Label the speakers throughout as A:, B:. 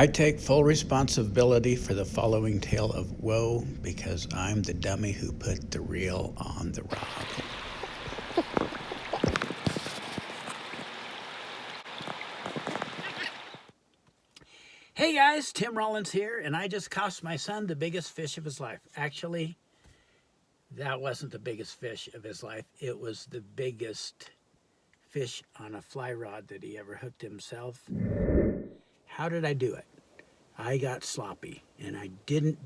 A: I take full responsibility for the following tale of woe because I'm the dummy who put the reel on the rod. Hey guys, Tim Rollins here, and I just cost my son the biggest fish of his life. Actually, that wasn't the biggest fish of his life. It was the biggest fish on a fly rod that he ever hooked himself. How did I do it? I got sloppy, and I didn't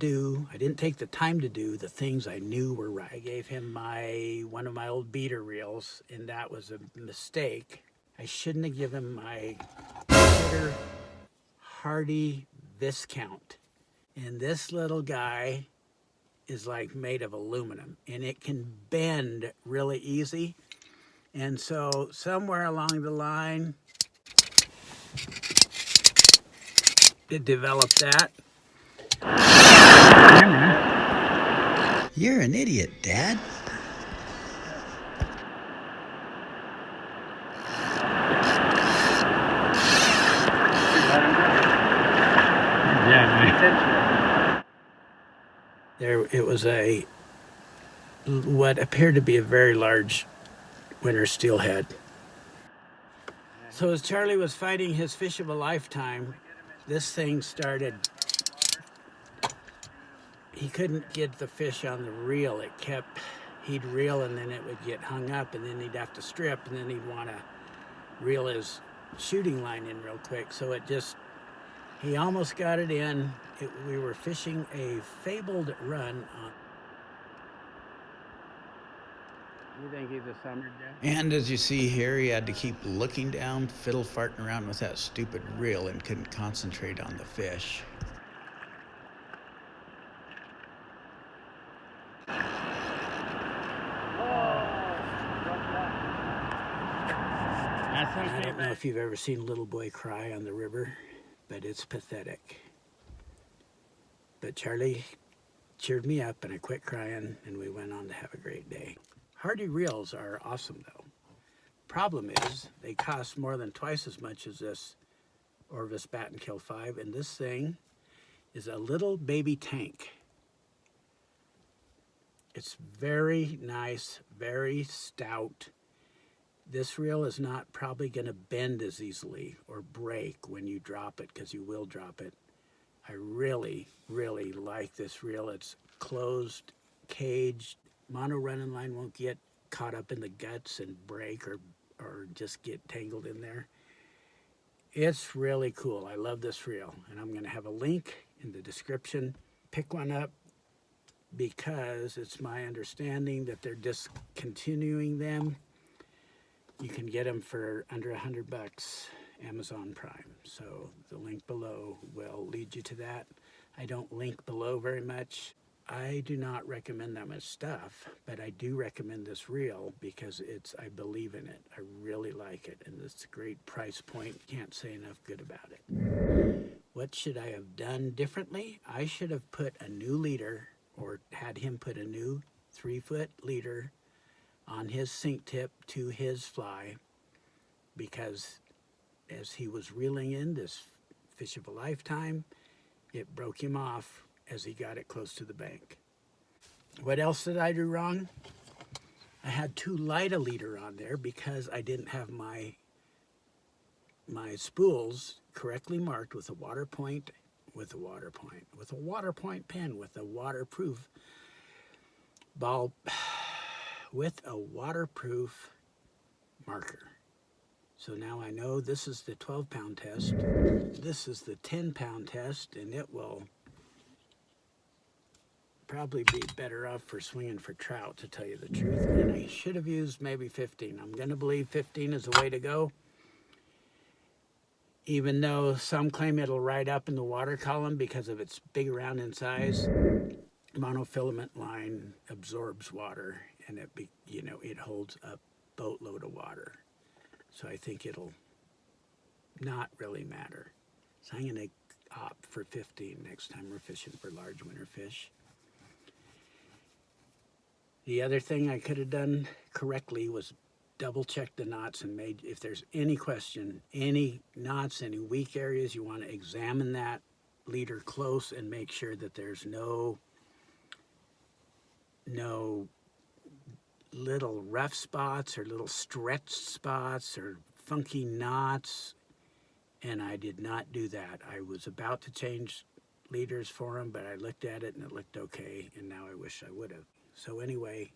A: take the time to do the things I knew were right. I gave him one of my old beater reels, and that was a mistake. I shouldn't have given my Bitter Hardy Viscount. And this little guy is like made of aluminum, and it can bend really easy. And so somewhere along the line, it developed that. You're an idiot, Dad. There, it was what appeared to be a very large winter steelhead. So as Charlie was fighting his fish of a lifetime, this thing started. He couldn't get the fish on the reel. He'd reel and then it would get hung up, and then he'd have to strip, and then he'd want to reel his shooting line in real quick. So he almost got it in. We were fishing a fabled run on. You think he's a summer Jack? And as you see here, he had to keep looking down, fiddle farting around with that stupid reel, and couldn't concentrate on the fish. I don't know if you've ever seen a little boy cry on the river, but it's pathetic. But Charlie cheered me up, and I quit crying, and we went on to have a great day. Hardy reels are awesome, though. Problem is, they cost more than twice as much as this Orvis Bat and Kill 5, and this thing is a little baby tank. It's very nice, very stout. This reel is not probably going to bend as easily or break when you drop it, because you will drop it. I really, really like this reel. It's closed, caged. Mono running line won't get caught up in the guts and break or just get tangled in there. It's really cool. I love this reel, and I'm going to have a link in the description. Pick one up, because it's my understanding that they're discontinuing them. You can get them for under $100, Amazon Prime. So the link below will lead you to that. I don't link below very much. I do not recommend that much stuff, but I do recommend this reel because I believe in it. I really like it, and it's a great price point. Can't say enough good about it. What should I have done differently? I should have put a new leader, or had him put a new 3-foot leader on his sink tip to his fly, because as he was reeling in this fish of a lifetime, it broke him off as he got it close to the bank. What else did I do wrong? I had too light a leader on there because I didn't have my spools correctly marked with a water point, with a water point pen, with a waterproof ball, with a waterproof marker. So now I know this is the 12-pound test, this is the 10-pound test, and it will probably be better off for swinging for trout, to tell you the truth. And I should have used maybe 15. I'm going to believe 15 is the way to go, even though some claim it'll ride up in the water column because of its big around in size. Monofilament line absorbs water, and it holds a boatload of water. So I think it'll not really matter. So I'm going to opt for 15 next time we're fishing for large winter fish. The other thing I could have done correctly was double check the knots and if there's any question, any knots, any weak areas, you want to examine that leader close and make sure that there's no little rough spots or little stretched spots or funky knots, and I did not do that. I was about to change leaders for him, but I looked at it and it looked okay, and now I wish I would have. So anyway,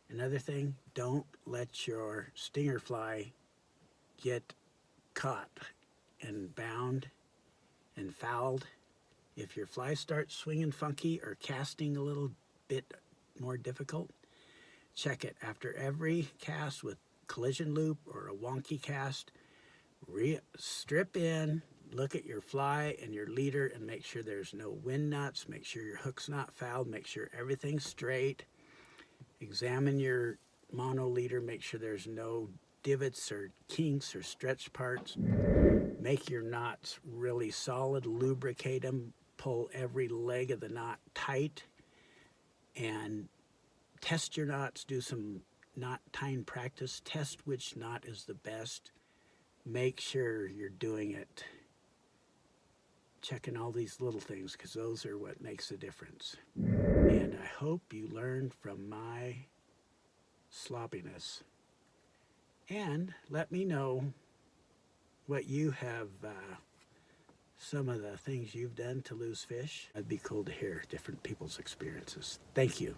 A: another thing, don't let your stinger fly get caught and bound and fouled. If your fly starts swinging funky or casting a little bit more difficult, check it after every cast with collision loop or a wonky cast. Strip in, look at your fly and your leader and make sure there's no wind nuts, make sure your hook's not fouled, make sure everything's straight. Examine your mono leader, make sure there's no divots or kinks or stretched parts. Make your knots really solid, lubricate them, pull every leg of the knot tight, and test your knots. Do some knot tying practice. Test which knot is the best. Make sure you're doing it. Checking all these little things, because those are what makes the difference. And I hope you learned from my sloppiness. And let me know what you have, some of the things you've done to lose fish. It'd be cool to hear different people's experiences. Thank you.